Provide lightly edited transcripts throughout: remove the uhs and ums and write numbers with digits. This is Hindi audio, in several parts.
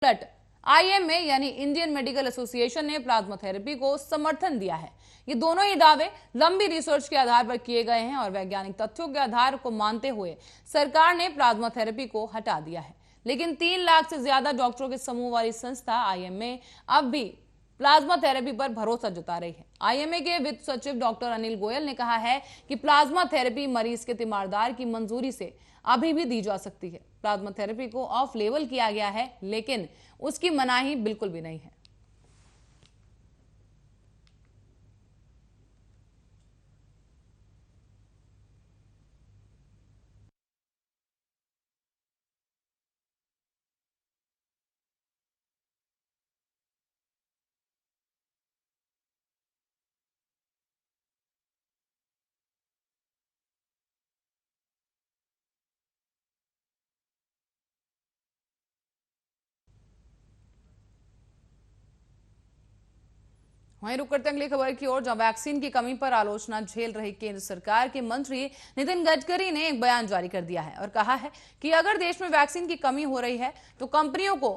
उलट आईएमए यानी इंडियन मेडिकल एसोसिएशन ने प्लाज्मा थेरेपी को समर्थन दिया है। ये दोनों ही दावे लंबी रिसर्च के आधार पर किए गए हैं और वैज्ञानिक तथ्यों के आधार को मानते हुए सरकार ने प्लाज्मा थेरेपी को हटा दिया है। लेकिन 3 लाख से ज्यादा डॉक्टरों के समूह वाली संस्था आईएमए अब भी प्लाज्मा थेरेपी पर भरोसा जता रही है। आईएमए के वित्त सचिव डॉक्टर अनिल गोयल ने कहा है कि प्लाज्मा थेरेपी मरीज के तीमारदार की मंजूरी से अभी भी दी जा सकती है। प्लाज्मा थेरेपी को ऑफ लेवल किया गया है, लेकिन उसकी मनाही बिल्कुल भी नहीं है। वहीं रुक करते अगली खबर की ओर, जहां वैक्सीन की कमी पर आलोचना झेल रही केंद्र सरकार के मंत्री नितिन गडकरी ने एक बयान जारी कर दिया है और कहा है कि अगर देश में वैक्सीन की कमी हो रही है तो कंपनियों को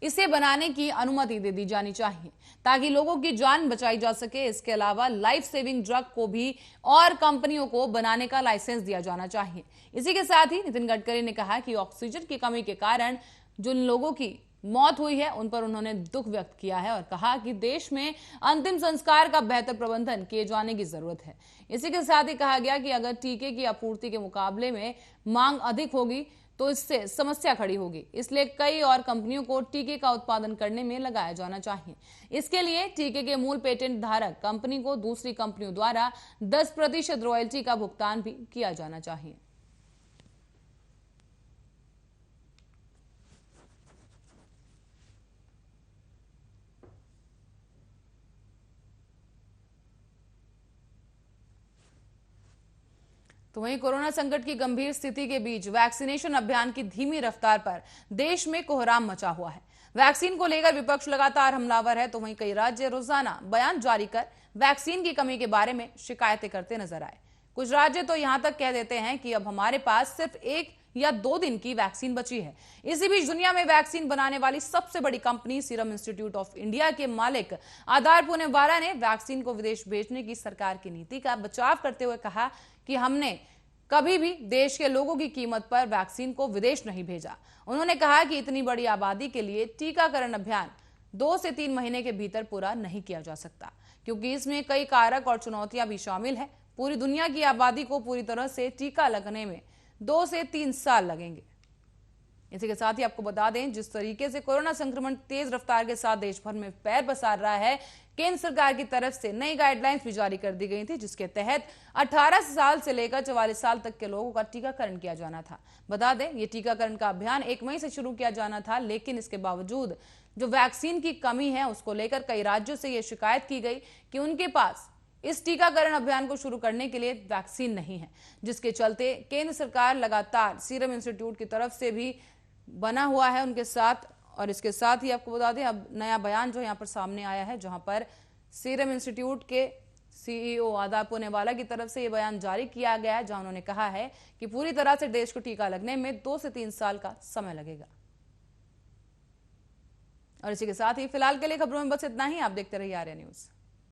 इसे बनाने की अनुमति दे दी जानी चाहिए ताकि लोगों की जान बचाई जा सके। इसके अलावा लाइफ सेविंग ड्रग को भी और कंपनियों को बनाने का लाइसेंस दिया जाना चाहिए। इसी के साथ ही नितिन गडकरी ने कहा कि ऑक्सीजन की कमी के कारण जिन लोगों की मौत हुई है उन पर उन्होंने दुख व्यक्त किया है और कहा कि देश में अंतिम संस्कार का बेहतर प्रबंधन किए जाने की जरूरत है। इसी के साथ ही कहा गया कि अगर टीके की आपूर्ति के मुकाबले में मांग अधिक होगी तो इससे समस्या खड़ी होगी, इसलिए कई और कंपनियों को टीके का उत्पादन करने में लगाया जाना चाहिए। इसके लिए टीके के मूल पेटेंट धारक कंपनी को दूसरी कंपनियों द्वारा 10% रॉयल्टी का भुगतान भी किया जाना चाहिए। तो वहीं कोरोना संकट की गंभीर स्थिति के बीच वैक्सीनेशन अभियान की धीमी रफ्तार पर देश में कोहराम मचा हुआ है। वैक्सीन को लेकर विपक्ष लगातार हमलावर है, तो वहीं कई राज्य रोजाना बयान जारी कर वैक्सीन की कमी के बारे में शिकायतें करते नजर आए। कुछ राज्य तो यहां तक कह देते हैं कि अब हमारे पास सिर्फ 1 या 2 दिन की वैक्सीन बची है। इसी बीच दुनिया में वैक्सीन बनाने वाली सबसे बड़ी company serum institute of India के मालिक आधार पूनेवाला ने वैक्सीन को विदेश भेजने की सरकार की नीति का बचाव करते हुए कहा कि हमने कभी भी देश के लोगों की कीमत पर वैक्सीन को विदेश नहीं भेजा। उन्होंने कहा कि इतनी बड़ी आबादी के लिए टीकाकरण अभियान 2 से 3 महीने के भीतर पूरा नहीं किया जा सकता, क्योंकि इसमें कई कारक और चुनौतियां भी शामिल है। पूरी दुनिया की आबादी को पूरी तरह से टीका लगने में 2 से 3 साल लगेंगे। इसी के साथ ही आपको बता दें, जिस तरीके से कोरोना संक्रमण तेज रफ्तार के साथ देश भर में पैर पसार रहा है, केंद्र सरकार की तरफ से नई गाइडलाइंस भी जारी कर दी गई थी, जिसके तहत 18 साल से लेकर 44 साल तक के लोगों का टीकाकरण किया जाना था। बता दें, ये टीकाकरण का अभियान 1 मई से शुरू किया जाना था, लेकिन इसके बावजूद जो वैक्सीन की कमी है उसको लेकर कई राज्यों से यह शिकायत की गई कि उनके पास इस टीकाकरण अभियान को शुरू करने के लिए वैक्सीन नहीं है, जिसके चलते केंद्र सरकार लगातार सीरम इंस्टीट्यूट की तरफ से भी बना हुआ है उनके साथ। और इसके साथ ही आपको बता दें, अब नया बयान जो यहाँ पर सामने आया है, जहां पर सीरम इंस्टीट्यूट के सीईओ आधार पूनेवाला की तरफ से यह बयान जारी किया गया है, जहां उन्होंने कहा है कि पूरी तरह से देश को टीका लगने में 2 से 3 साल का समय लगेगा। और इसी के साथ ही फिलहाल के लिए खबरों में बस इतना ही। आप देखते रहिए आर्या न्यूज।